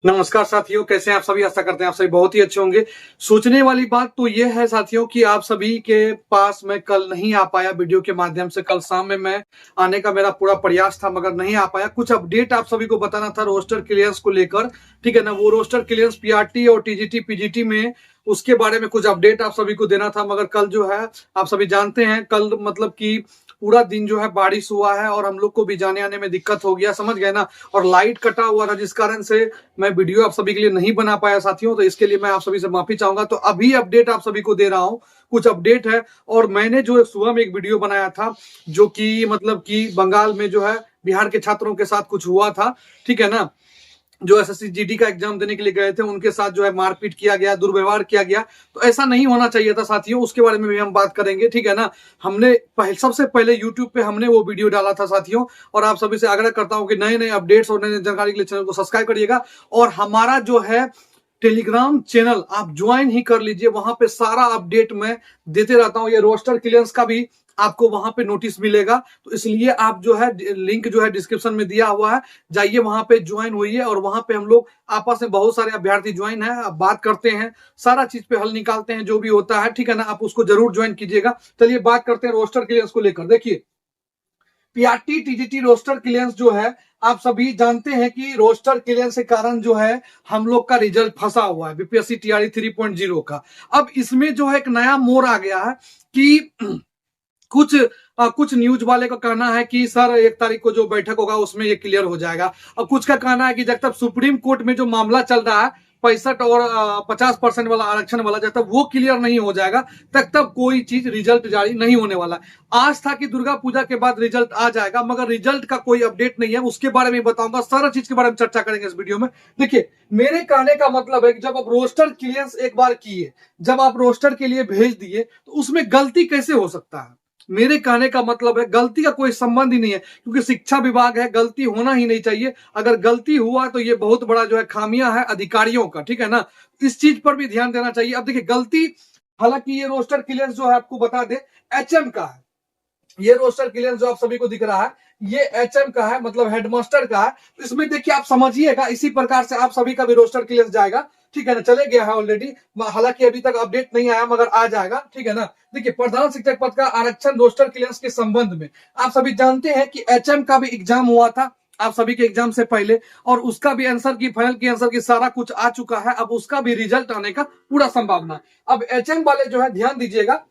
नमस्कार साथियों, कैसे हैं आप सभी। आशा करते हैं आप सभी बहुत ही अच्छे होंगे। सोचने वाली बात तो ये है साथियों कि आप सभी के पास मैं कल नहीं आ पाया वीडियो के माध्यम से। कल शाम में मैं आने का मेरा पूरा प्रयास था मगर नहीं आ पाया। कुछ अपडेट आप सभी को बताना था रोस्टर क्लियरेंस को लेकर, ठीक है ना। वो रोस्टर क्लियरेंस पीआरटी और टीजीटी पीजीटी में उसके बारे में कुछ अपडेट आप सभी को देना था। मगर कल जो है आप सभी जानते हैं, कल मतलब कि पूरा दिन जो है बारिश हुआ है और हम लोग को भी जाने आने में दिक्कत हो गया, समझ गए ना। और लाइट कटा हुआ था जिस कारण से मैं वीडियो आप सभी के लिए नहीं बना पाया साथियों। तो इसके लिए मैं आप सभी से माफी चाहूंगा। तो अभी अपडेट आप सभी को दे रहा हूं, कुछ अपडेट है। और मैंने जो सुबह में एक वीडियो बनाया था जो कि मतलब कि बंगाल में जो है बिहार के छात्रों के साथ कुछ हुआ था, ठीक है ना। जो एसएससी जीडी का एग्जाम देने के लिए गए थे उनके साथ जो है मारपीट किया गया, दुर्व्यवहार किया गया। तो ऐसा नहीं होना चाहिए था साथियों, उसके बारे में भी हम बात करेंगे, ठीक है ना। हमने सबसे पहले यूट्यूब पे हमने वो वीडियो डाला था साथियों। और आप सभी से आग्रह करता हूं कि नए नए अपडेट्स और नए नए जानकारी के लिए चैनल को सब्सक्राइब करिएगा। और हमारा जो है टेलीग्राम चैनल आप ज्वाइन ही कर लीजिए, वहां पे सारा अपडेट मैं देते रहता हूं। ये रोस्टर क्लियरेंस का भी आपको वहां पे नोटिस मिलेगा, तो इसलिए आप जो है लिंक जो है डिस्क्रिप्शन में दिया हुआ है, जाइए वहां पे ज्वाइन होइए। और वहां पे हम लोग आपस में बहुत सारे अभ्यर्थी ज्वाइन है, बात करते हैं, सारा चीज पे हल निकालते हैं जो भी होता है, ठीक है ना। आप उसको जरूर ज्वाइन कीजिएगा। चलिए बात करते हैं रोस्टर क्लियरेंस को लेकर। देखिए पीआरटी टीजीटी रोस्टर क्लियरेंस जो है, आप सभी जानते हैं कि रोस्टर क्लियरेंस के कारण जो है हम लोग का रिजल्ट फंसा हुआ है बीपीएससी टीआरई 3.0 का। अब इसमें जो है एक नया मोड़ आ गया है कि कुछ कुछ न्यूज वाले का कहना है कि सर 1 तारीख को जो बैठक होगा उसमें ये क्लियर हो जाएगा। अब कुछ का कहना है कि जब तक सुप्रीम कोर्ट में जो मामला चल रहा है 65 और 50% वाला आरक्षण वाला, जब तक वो क्लियर नहीं हो जाएगा तब कोई चीज रिजल्ट जारी नहीं होने वाला। आज था कि दुर्गा पूजा के बाद रिजल्ट आ जाएगा, मगर रिजल्ट का कोई अपडेट नहीं है। उसके बारे में बताऊंगा, सारा चीज के बारे में चर्चा करेंगे इस वीडियो में। देखिए मेरे कहने का मतलब है कि जब आप रोस्टर क्लियरेंस एक बार किए, जब आप रोस्टर के लिए भेज दिए, तो उसमें गलती कैसे हो सकता है। मेरे कहने का मतलब है गलती का कोई संबंध ही नहीं है, क्योंकि शिक्षा विभाग है, गलती होना ही नहीं चाहिए। अगर गलती हुआ तो ये बहुत बड़ा जो है खामियां है अधिकारियों का, ठीक है ना। इस चीज पर भी ध्यान देना चाहिए। अब देखिए गलती, हालांकि ये रोस्टर क्लियरेंस जो है आपको बता दे एचएम का है। ये रोस्टर क्लियरेंस जो आप सभी को दिख रहा है ये एचएम का है, मतलब हेडमास्टर का है। तो इसमें देखिए आप समझिएगा, इसी प्रकार से आप सभी का भी रोस्टर क्लियरेंस जाएगा, ठीक है ना। चले गया है ऑलरेडी, हालांकि अभी तक अपडेट नहीं आया मगर आ जाएगा, ठीक है ना। देखिए प्रधान शिक्षक पद का आरक्षण रोस्टर क्लियरेंस के संबंध में आप सभी जानते हैं कि एचएम का भी एग्जाम हुआ था आप सभी के एग्जाम से पहले, और उसका भी आंसर की फाइनल की आंसर की सारा कुछ आ चुका है। अब उसका भी रिजल्ट आने का पूरा संभावना है। अब एचएम वाले जो है ध्यान दीजिएगा।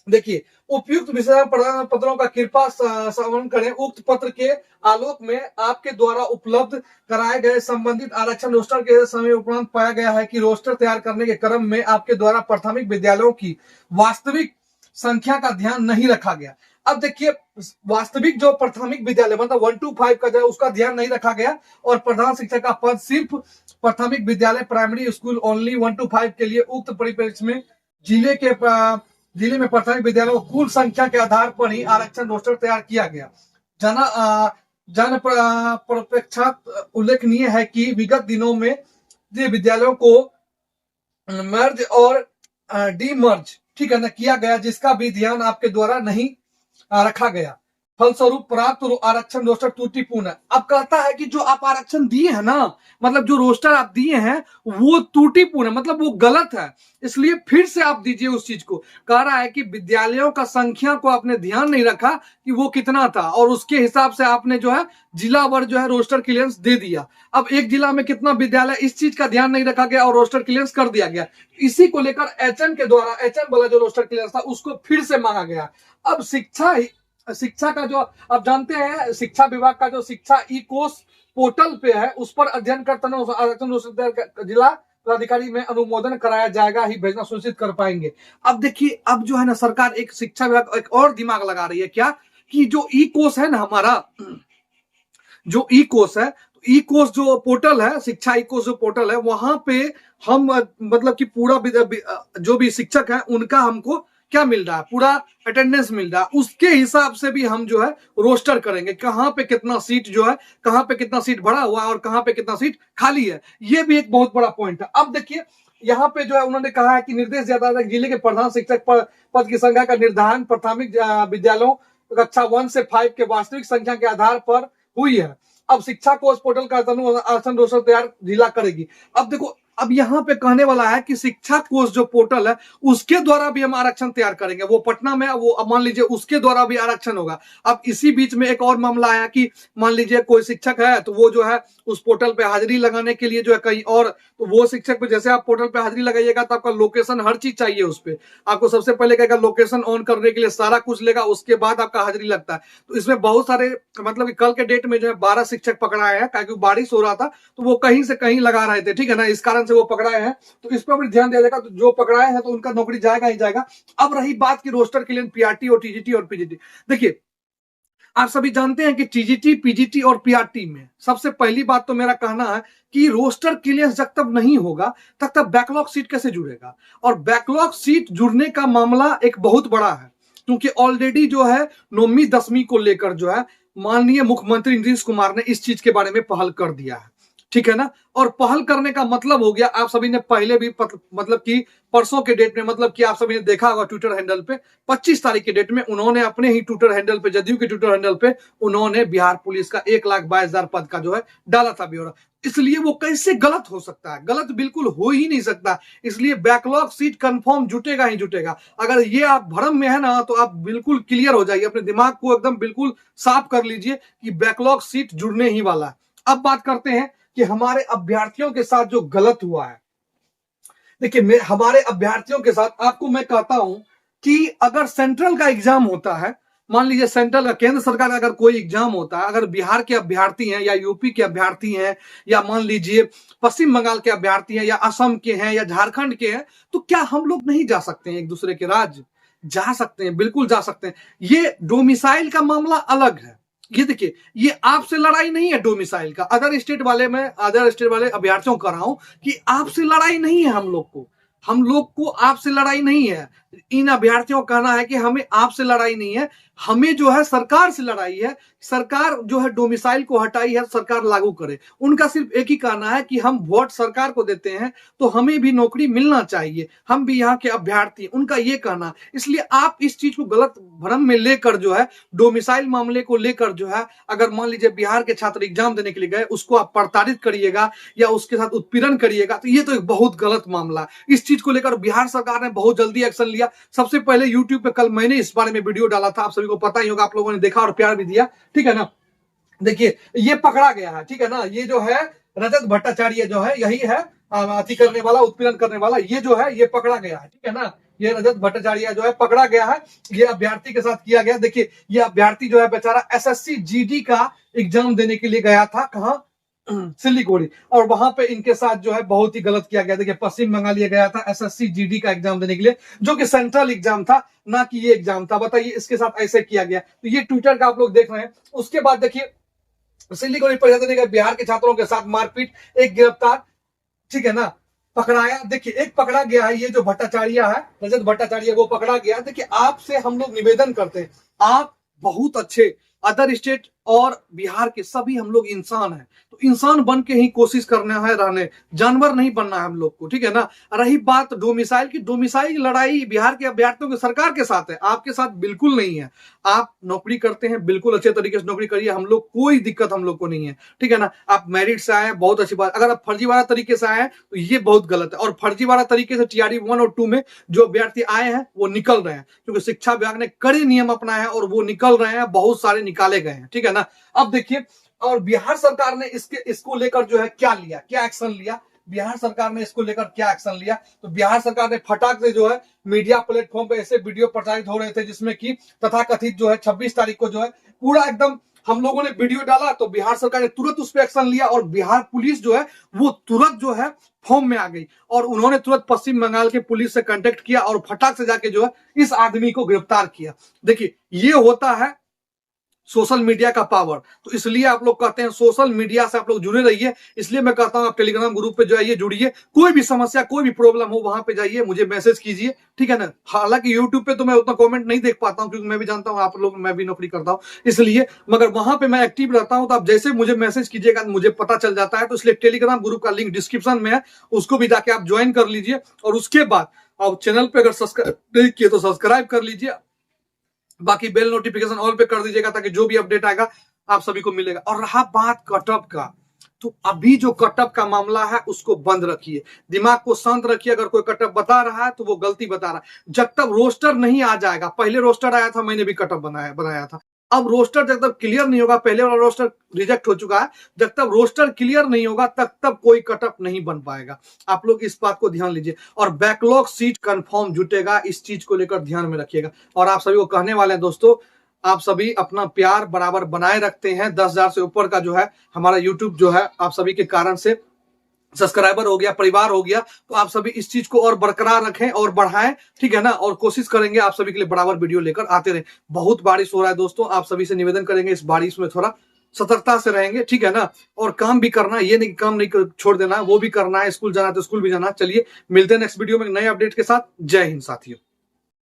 देखिए उपयुक्त विषय पत्रों का कृपा श्रवण करें। उक्त पत्र के आलोक में आपके द्वारा उपलब्ध कराए गए संबंधित आरक्षण रोस्टर के समय उपरांत पाया गया है कि रोस्टर तैयार करने के क्रम में आपके द्वारा प्राथमिक विद्यालयों की वास्तविक संख्या का ध्यान नहीं रखा गया। अब देखिए वास्तविक जो प्राथमिक विद्यालय मतलब 1 to 5 का जो है उसका ध्यान नहीं रखा गया, और प्रधान शिक्षक का पद सिर्फ प्राथमिक विद्यालय प्राइमरी स्कूल ओनली 1 to 5 के लिए उक्त परिप्रेक्ष्य में जिले में प्राथमिक विद्यालयों की कुल संख्या के आधार पर ही आरक्षण रोस्टर तैयार किया गया। जन प्रपेक्षात उल्लेखनीय है कि विगत दिनों में विद्यालयों को मर्ज और डीमर्ज, ठीक है ना, किया गया, जिसका भी ध्यान आपके द्वारा नहीं रखा गया। फलस्वरूप प्राप्त आरक्षण रोस्टर त्रुटिपूर्ण है। अब कहता है कि जो आप आरक्षण दिए हैं ना, मतलब जो रोस्टर आप दिए हैं वो त्रुटिपूर्ण है, मतलब वो गलत है, इसलिए फिर से आप दीजिए उस चीज को। कह रहा है कि विद्यालयों का संख्या को आपने ध्यान नहीं रखा कि वो कितना था, और उसके हिसाब से आपने जो है जिलावार जो है रोस्टर क्लियरेंस दे दिया। अब एक जिला में कितना विद्यालय, इस चीज का ध्यान नहीं रखा गया और रोस्टर क्लियरेंस कर दिया गया। इसी को लेकर एचएम के द्वारा एचएम वाला जो रोस्टर क्लियरेंस था उसको फिर से मांगा गया। अब शिक्षा का जो आप जानते हैं, शिक्षा विभाग का जो शिक्षा ई कोर्स पोर्टल पे है उस पर अध्ययन करते जिला पदाधिकारी में अनुमोदन कराया जाएगा ही भेजना सुनिश्चित कर पाएंगे। अब देखिए अब जो है ना सरकार एक शिक्षा विभाग एक और दिमाग लगा रही है, क्या कि जो ई कोर्स है ना हमारा, जो ई कोर्स है, ई कोर्स जो पोर्टल है, शिक्षा ई कोर्स जो पोर्टल है, वहां पे हम मतलब कि पूरा जो भी शिक्षक है उनका हमको क्या मिल रहा है, पूरा अटेंडेंस मिल रहा है। उसके हिसाब से भी हम जो है रोस्टर करेंगे, कहां पे कितना सीट जो है, कहां पे कितना सीट भरा हुआ है और कहां पे कितना सीट खाली है। ये भी एक बहुत बड़ा पॉइंट है। अब देखिए यहाँ पे जो है उन्होंने कहा है कि निर्देश दिया था जिले के प्रधान शिक्षक पद की संख्या का निर्धारण प्राथमिक विद्यालयों कक्षा 1 से 5 के वास्तविक संख्या के आधार पर हुई है। अब शिक्षा कोष पोर्टल का आरक्षण रोस्टर तैयार जिला करेगी। अब देखो, अब यहाँ पे कहने वाला है कि शिक्षा कोष जो पोर्टल है उसके द्वारा भी हम आरक्षण तैयार करेंगे। वो पटना में, वो अब मान लीजिए उसके द्वारा भी आरक्षण होगा। अब इसी बीच में एक और मामला आया कि मान लीजिए कोई शिक्षक है तो वो जो है उस पोर्टल पे हाजिरी लगाने के लिए जो है कहीं और, तो वो शिक्षक पे जैसे आप पोर्टल पे हाजिरी लगाइएगा तो आपका लोकेशन, हर चीज चाहिए उस पर। आपको सबसे पहले कहेगा लोकेशन ऑन करने के लिए, सारा कुछ लेगा, उसके बाद आपका हाजिरी लगता है। तो इसमें बहुत सारे, मतलब कल के डेट में जो है 12 शिक्षक पकड़ाए हैं, क्योंकि बारिश हो रहा था तो वो कहीं से कहीं लगा रहे थे, ठीक है ना, इस कारण से वो पकड़ाए हैं। तो इस पर भी ध्यान दिया जाएगा। तो जो पकड़ाए हैं तो उनका नौकरी जाएगा ही जाएगा। अब रही बात की रोस्टर के लिए पीआरटी और टीजीटी और पीजीटी, देखिए आप सभी जानते हैं कि टीजीटी, पीजीटी और पीआरटी में सबसे पहली बात तो मेरा कहना है कि रोस्टर क्लियरेंस जब तक नहीं होगा तब तक बैकलॉग सीट कैसे जुड़ेगा। और बैकलॉग सीट जुड़ने का मामला एक बहुत बड़ा है, क्योंकि ऑलरेडी जो है 9वीं 10वीं को लेकर जो है माननीय मुख्यमंत्री नीतीश कुमार ने इस चीज के बारे में पहल कर दिया है, ठीक है ना। और पहल करने का मतलब हो गया, आप सभी ने पहले भी मतलब कि परसों के डेट में, मतलब कि आप सभी ने देखा होगा ट्विटर हैंडल पे 25 तारीख के डेट में उन्होंने अपने ही ट्विटर हैंडल पे, जदयू के ट्विटर हैंडल पे उन्होंने बिहार पुलिस का 1,22,000 पद का जो है डाला था ब्यौरा। इसलिए वो कैसे गलत हो सकता है, गलत बिल्कुल हो ही नहीं सकता। इसलिए बैकलॉग सीट कंफर्म जुटेगा ही जुटेगा। अगर ये आप भ्रम में है ना तो आप बिल्कुल क्लियर हो जाइए, अपने दिमाग को एकदम बिल्कुल साफ कर लीजिए कि बैकलॉग सीट जुड़ने ही वाला है। अब बात करते हैं कि हमारे अभ्यर्थियों के साथ जो गलत हुआ है। देखिए हमारे अभ्यर्थियों के साथ आपको मैं कहता हूं कि अगर सेंट्रल का एग्जाम होता है, मान लीजिए सेंट्रल का, केंद्र सरकार का अगर कोई एग्जाम होता है, अगर बिहार के अभ्यर्थी हैं या यूपी के अभ्यर्थी हैं या मान लीजिए पश्चिम बंगाल के अभ्यर्थी हैं या असम के हैं या झारखंड के हैं, तो क्या हम लोग नहीं जा सकते हैं एक दूसरे के राज्य? जा सकते हैं, बिल्कुल जा सकते हैं। ये डोमिसाइल का मामला अलग है। ये देखिए, ये आपसे लड़ाई नहीं है डोमिसाइल का। अदर स्टेट वाले अभ्यर्थियों को कर रहा हूं कि आपसे लड़ाई नहीं है। हम लोग को आपसे लड़ाई नहीं है। इन अभ्यर्थियों का कहना है कि हमें आपसे लड़ाई नहीं है, हमें जो है सरकार से लड़ाई है। सरकार जो है डोमिसाइल को हटाई है, सरकार लागू करे। उनका सिर्फ एक ही कहना है कि हम वोट सरकार को देते हैं तो हमें भी नौकरी मिलना चाहिए, हम भी यहाँ के अभ्यर्थी, उनका ये कहना। इसलिए आप इस चीज को गलत भ्रम में लेकर जो है डोमिसाइल मामले को लेकर जो है, अगर मान लीजिए बिहार के छात्र एग्जाम देने के लिए गए, उसको आप प्रताड़ित करिएगा या उसके साथ उत्पीड़न करिएगा, तो ये तो एक बहुत गलत मामला। इस चीज को लेकर बिहार सरकार ने बहुत जल्दी एक्शन लिया। सबसे पहले यूट्यूब पे कल मैंने इस बारे में वीडियो डाला था, आप सभी को पता ही होगा, आप लोगों ने देखा और प्यार भी दिया, ठीक है ना। देखिए ये पकड़ा गया है, ठीक है ना। ये जो है रजत भट्टाचार्य जो है, यही है अति करने वाला, उत्पीड़न करने वाला, ये जो है ये पकड़ा गया है, ठीक है ना। ये रजत भट्टाचार्य जो है पकड़ा गया है, ये अभ्यर्थी के साथ किया गया। देखिए ये अभ्यर्थी जो है बेचारा एसएससी जीडी का एग्जाम देने के लिए गया था, कहां, सिल्लीगुड़ी, और वहां पे इनके साथ जो है बहुत ही गलत किया गया। देखिए पश्चिम बंगाल ये गया था एसएससी जीडी का एग्जाम देने के लिए, जो कि सेंट्रल एग्जाम था, ना कि ये एग्जाम था। बताइए, इसके साथ ऐसे किया गया। तो ये ट्विटर का आप लोग देख रहे हैं। उसके बाद देखिए सिल्लीगुड़ी परीक्षा देने गए बिहार के छात्रों के साथ मारपीट, एक गिरफ्तार, ठीक है ना, पकड़ाया। देखिए एक पकड़ा गया है, ये जो भट्टाचार्य है, रजत भट्टाचार्य, वो पकड़ा गया। देखिए आपसे हम लोग निवेदन करते हैं, आप बहुत अच्छे, अदर स्टेट और बिहार के सभी हम लोग इंसान हैं, तो इंसान बन के ही कोशिश करना है रहने, जानवर नहीं बनना है हम लोग को, ठीक है ना। रही बात डोमिसाइल की, डोमिसाइल की लड़ाई बिहार के अभ्यर्थियों की सरकार के साथ है, आपके साथ बिल्कुल नहीं है। आप नौकरी करते हैं, बिल्कुल अच्छे तरीके से नौकरी करिए, हम लोग कोई दिक्कत हम लोग को नहीं है, ठीक है ना। आप मेरिट से आए हैं, बहुत अच्छी बात। अगर आप फर्जीवाड़ा तरीके से आए हैं तो ये बहुत गलत है। और फर्जीवाड़ा तरीके से टीआरई 1 और 2 में जो अभ्यर्थी आए हैं वो निकल रहे हैं, क्योंकि शिक्षा विभाग ने कड़े नियम अपनाए हैं और वो निकल रहे हैं, बहुत सारे निकाले गए हैं, ठीक है ना। अब देखिए, और बिहार सरकार ने इसको लेकर जो है क्या लिया, क्या एक्शन लिया, बिहार सरकार ने इसको लेकर क्या एक्शन लिया। तो बिहार सरकार ने फटाक से जो है मीडिया प्लेटफॉर्म पे ऐसे वीडियो प्रचारित हो रहे थे जिसमें कि तथाकथित जो है 26 तारीख को जो है पूरा एकदम हम लोगों ने वीडियो डाला, तो बिहार सरकार ने तुरंत उस पर एक्शन लिया और बिहार पुलिस जो है वो तुरंत जो है फॉर्म में आ गई और उन्होंने तुरंत पश्चिम बंगाल के पुलिस से कांटेक्ट किया और फटाक से जाके जो है इस आदमी को गिरफ्तार किया। देखिए ये होता है सोशल मीडिया का पावर। तो इसलिए आप लोग कहते हैं सोशल मीडिया से आप लोग जुड़े रहिए। इसलिए मैं कहता हूं आप टेलीग्राम ग्रुप पे जो है ये जुड़िए, कोई भी समस्या, कोई भी प्रॉब्लम हो वहां पे जाइए, मुझे मैसेज कीजिए, ठीक है ना। हालांकि यूट्यूब पे तो मैं उतना कमेंट नहीं देख पाता हूं, क्योंकि मैं भी जानता हूं आप लोग, मैं भी नौकरी करता हूं इसलिए, मगर वहां पे मैं एक्टिव रहता हूं। तो आप जैसे मुझे मैसेज कीजिएगा मुझे पता चल जाता है। तो इसलिए टेलीग्राम ग्रुप का लिंक डिस्क्रिप्शन में है, उसको भी जाके आप ज्वाइन कर लीजिए। और उसके बाद आप चैनल पे अगर सब्सक्राइब नहीं किए तो सब्सक्राइब कर लीजिए, बाकी बेल नोटिफिकेशन ऑल पे कर दीजिएगा ताकि जो भी अपडेट आएगा आप सभी को मिलेगा। और रहा बात कटअप का, तो अभी जो कटअप का मामला है उसको बंद रखिए, दिमाग को शांत रखिए। अगर कोई कटअप बता रहा है तो वो गलती बता रहा है। जब तक रोस्टर नहीं आ जाएगा, पहले रोस्टर आया था, मैंने भी कटअप बनाया था, अब रोस्टर जब तक क्लियर नहीं होगा, पहले वाला रोस्टर रिजेक्ट हो चुका है, जब तक रोस्टर क्लियर नहीं होगा तब कोई कटअप नहीं बन पाएगा। आप लोग इस बात को ध्यान लीजिए। और बैकलॉग सीट कंफर्म जुटेगा, इस चीज को लेकर ध्यान में रखिएगा। और आप सभी को कहने वाले हैं दोस्तों, आप सभी अपना प्यार बराबर बनाए रखते हैं। 10,000 से ऊपर का जो है हमारा यूट्यूब जो है आप सभी के कारण से सब्सक्राइबर हो गया, परिवार हो गया, तो आप सभी इस चीज को और बरकरार रखें और बढ़ाएं, ठीक है ना। और कोशिश करेंगे आप सभी के लिए बराबर वीडियो लेकर आते रहे। बहुत बारिश हो रहा है दोस्तों, आप सभी से निवेदन करेंगे इस बारिश में थोड़ा सतर्कता से रहेंगे, ठीक है ना। और काम भी करना है, ये नहीं कि काम नहीं छोड़ देना है, वो भी करना है। स्कूल जाना है तो स्कूल भी जाना है। चलिए मिलते हैं नेक्स्ट वीडियो में नए अपडेट के साथ। जय हिंद साथियों।